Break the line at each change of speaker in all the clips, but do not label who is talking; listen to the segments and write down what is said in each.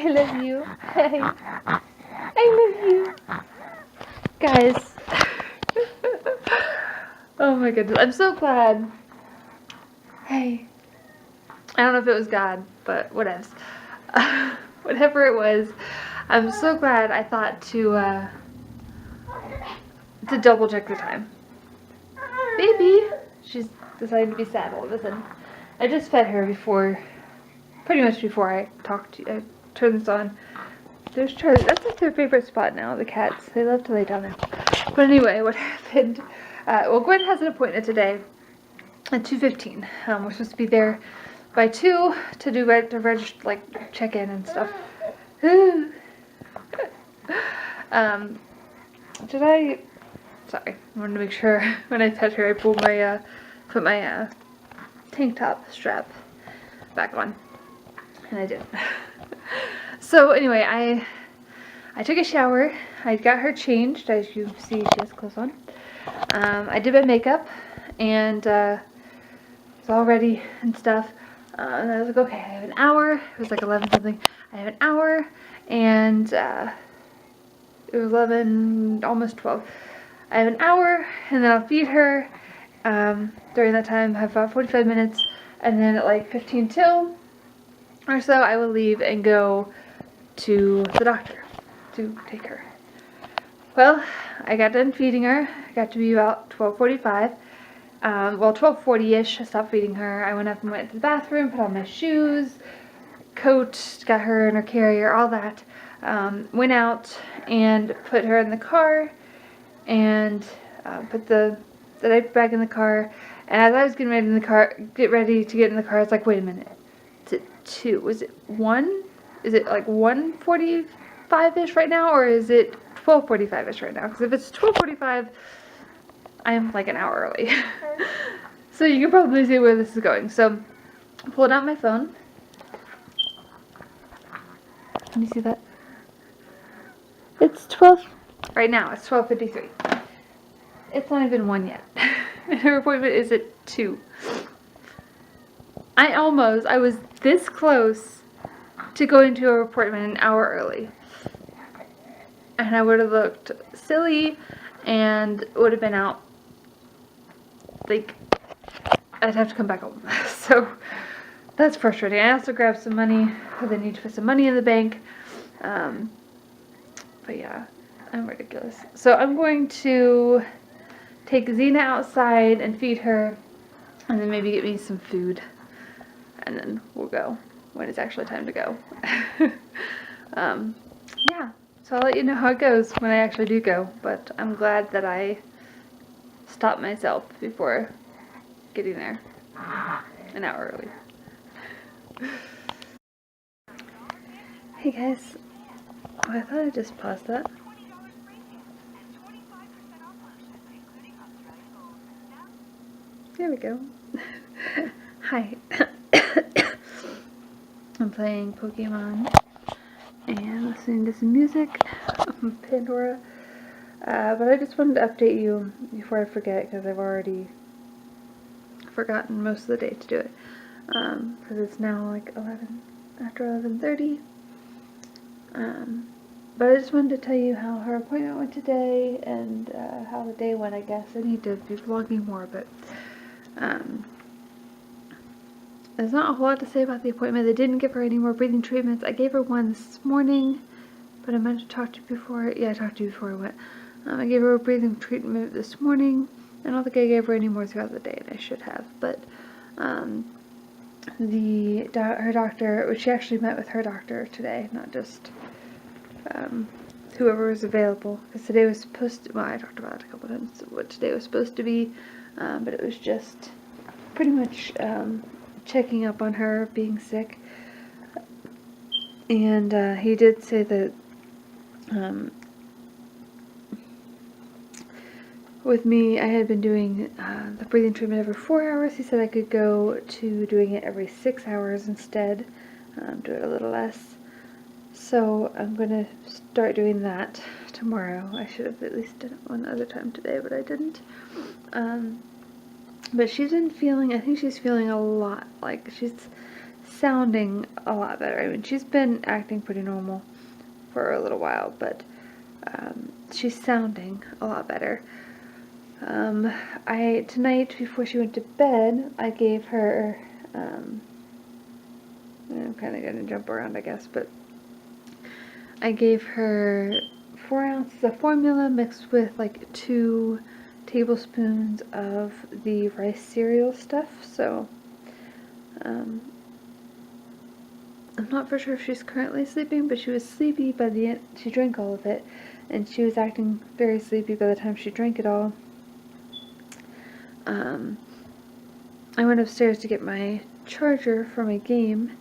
I love you. Hey. I love you. Guys. Oh my goodness. I'm so glad. Hey. I don't know if it was God, but whatevs. Whatever it was, I'm so glad I thought to double check the time. Baby! She's decided to be sad all of a sudden. I just fed her pretty much before I turned this on. There's Charlie. That's like their favorite spot now, the cats. They love to lay down there. But anyway, what happened? Well, Gwen has an appointment today at 2:15. We're supposed to be there by 2 to do check in and stuff. Sorry, I wanted to make sure when I fed her I put my tank top strap back on, and I didn't. So anyway, I took a shower. I got her changed. As you see, she has clothes on. I did my makeup and was all ready and stuff. And I was like, okay, I have an hour. It was like 11 something. I have an hour, and it was 11, almost 12. I have an hour, and then I'll feed her. During that time, I have about 45 minutes, and then at like 15 till or so, I will leave and go to the doctor to take her. Well, I got done feeding her. I got to be about 12:45. Well, 12:40-ish, I stopped feeding her. I went up and went to the bathroom, put on my shoes, coat, got her in her carrier, all that. Went out and put her in the car and put the diaper bag in the car. And as I was getting ready to get in the car, I was like, wait a minute. Is it 2? Was it 1? Is it like 1:45-ish right now, or is it 12:45-ish right now? Because if it's 12:45, I'm like an hour early. So you can probably see where this is going. So I pulled out my phone. Can you see that? It's 12. Right now, it's 12:53. It's not even 1 yet. And her appointment is at 2. I was this close to going to her appointment an hour early. And I would have looked silly and would have been out, like, I'd have to come back home. So that's frustrating. I also grabbed some money because I need to put some money in the bank. But yeah, I'm ridiculous. So I'm going to take Xena outside and feed her, and then maybe get me some food, and then we'll go when it's actually time to go. Yeah, so I'll let you know how it goes when I actually do go, but I'm glad that I stopped myself before getting there an hour early. Hey guys, I thought I'd just pause that. There we go. Hi. I'm playing Pokemon and listening to some music from Pandora. But I just wanted to update you before I forget, because I've already forgotten most of the day to do it. Because it's now like after 11:30. But I just wanted to tell you how her appointment went today, and how the day went, I guess. I need to be vlogging more, but there's not a whole lot to say about the appointment. They didn't give her any more breathing treatments. I gave her one this morning, but I meant to talk to you before. Yeah, I talked to you before I went. I gave her a breathing treatment this morning. I don't think I gave her any more throughout the day, and I should have. But her doctor, she actually met with her doctor today, not just whoever was available. Because today was supposed to, well, I talked about it a couple times, what today was supposed to be, but it was just pretty much checking up on her being sick. And he did say that with me, I had been doing the breathing treatment every 4 hours. He said I could go to doing it every 6 hours instead, do it a little less. So I'm going to start doing that tomorrow. I should have at least done it one other time today, but I didn't. But she's been feeling, I think she's feeling a lot, like she's sounding a lot better. I mean, she's been acting pretty normal for a little while, but she's sounding a lot better. Tonight, before she went to bed, I gave her, I'm kind of going to jump around, I guess, but I gave her 4 ounces of formula mixed with like 2 tablespoons of the rice cereal stuff. So I'm not for sure if she's currently sleeping, but she was sleepy by the end. She drank all of it, and she was acting very sleepy by the time she drank it all. I went upstairs to get my charger for my game,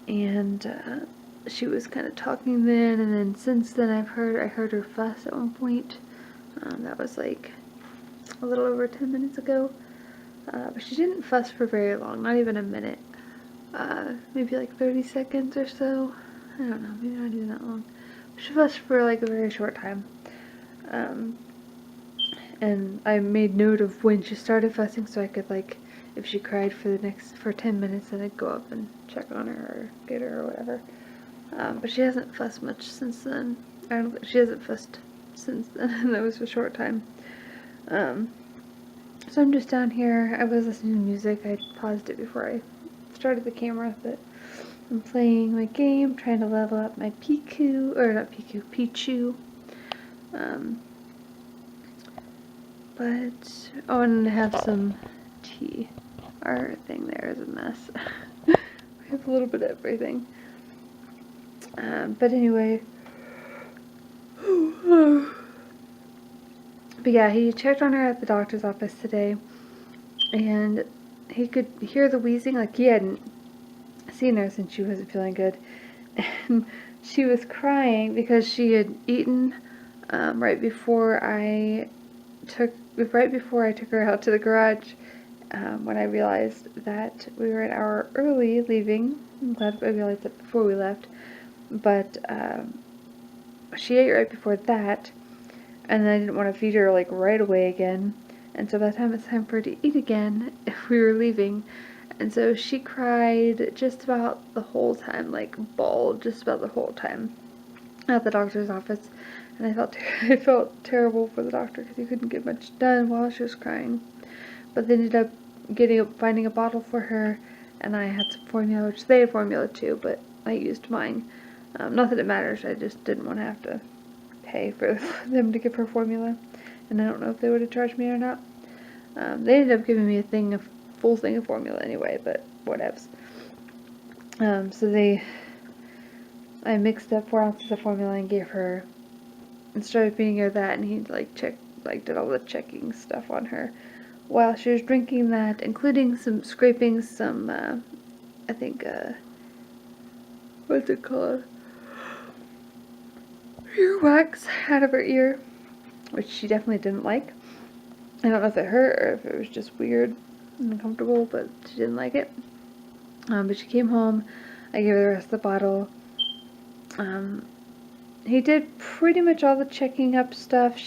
and she was kind of talking then, and then since then I heard her fuss at one point. That was like a little over 10 minutes ago, but she didn't fuss for very long, not even a minute. Maybe like 30 seconds or so. I don't know, maybe not even that long. She fussed for like a very short time. And I made note of when she started fussing so I could, like, if she cried for 10 minutes, then I'd go up and check on her or get her or whatever. But she hasn't fussed much since then. She hasn't fussed since then. That was a short time. So I'm just down here. I was listening to music. I paused it before I started the camera, but I'm playing my game, trying to level up my Pichu. But, oh, and I have some tea. Our thing there is a mess. We have a little bit of everything. But anyway. But yeah, he checked on her at the doctor's office today, and he could hear the wheezing, like he hadn't seen her since she wasn't feeling good. And she was crying because she had eaten right before I took her out to the garage, when I realized that we were an hour early leaving. I'm glad I realized that before we left, but she ate right before that, and then I didn't want to feed her like right away again, and so by the time it's time for her to eat again, we were leaving, and so she cried just about the whole time, like bawled just about the whole time at the doctor's office. And I felt terrible for the doctor because he couldn't get much done while she was crying. But they ended up finding a bottle for her, and I had some formula, which they had formula too, but I used mine. Not that it matters, I just didn't want to have to pay for them to give her formula, and I don't know if they would have charged me or not. They ended up giving me a full thing of formula anyway, but whatevs. I mixed up 4 ounces of formula and gave her, and started feeding her that, and he did all the checking stuff on her while she was drinking that, including scraping some, I think, what's it called? Earwax out of her ear, which she definitely didn't like. I don't know if it hurt or if it was just weird and uncomfortable, but she didn't like it. But she came home, I gave her the rest of the bottle. He did pretty much all the checking up stuff.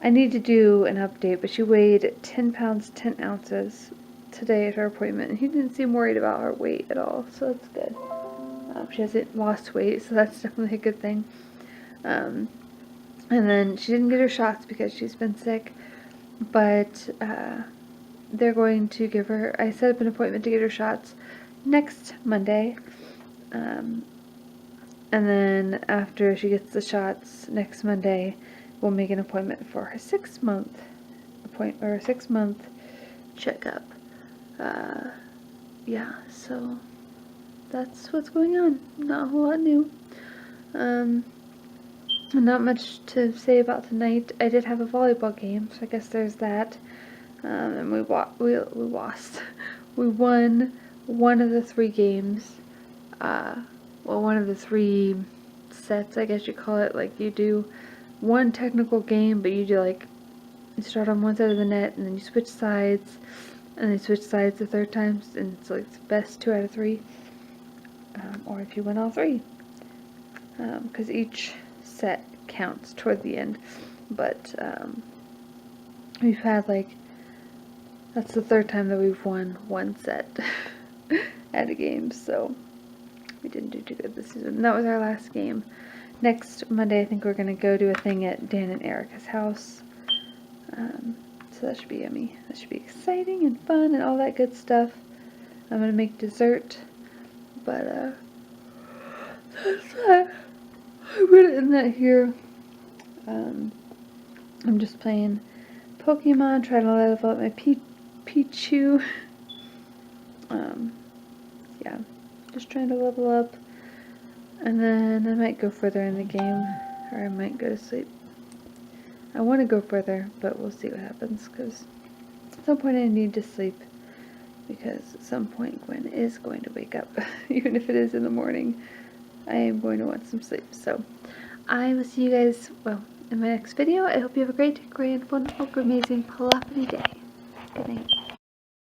I need to do an update, but she weighed 10 pounds, 10 ounces today at her appointment, and he didn't seem worried about her weight at all, so that's good. She hasn't lost weight, so that's definitely a good thing. And then she didn't get her shots because she's been sick, but they're going to give her, I set up an appointment to get her shots next Monday. And then after she gets the shots next Monday, we'll make an appointment for her 6-month checkup. Yeah, so that's what's going on. Not a whole lot new. Not much to say about tonight. I did have a volleyball game, so I guess there's that. And we lost. We won one of the 3 games. One of the 3 sets, I guess you call it. Like, you do one technical game, but you do, like, you start on one side of the net, and then you switch sides, and then switch sides the 3rd time, and it's like the best 2 out of 3. Or if you win all 3. Because each set counts toward the end. But, we've had, like, that's the 3rd time that we've won one set. at a game, so we didn't do too good this season. And that was our last game. Next Monday, I think we're going to go do a thing at Dan and Erica's house. So that should be yummy. That should be exciting and fun and all that good stuff. I'm going to make dessert, but that's that. I'm going to end that here. I'm just playing Pokemon, trying to level up my Pichu. Yeah, just trying to level up. And then I might go further in the game, or I might go to sleep. I want to go further, but we'll see what happens, because at some point I need to sleep, because at some point Gwen is going to wake up, even if it is in the morning. I am going to want some sleep, so I will see you guys, well, in my next video. I hope you have a great, grand, wonderful, amazing, Palafity day. Good night.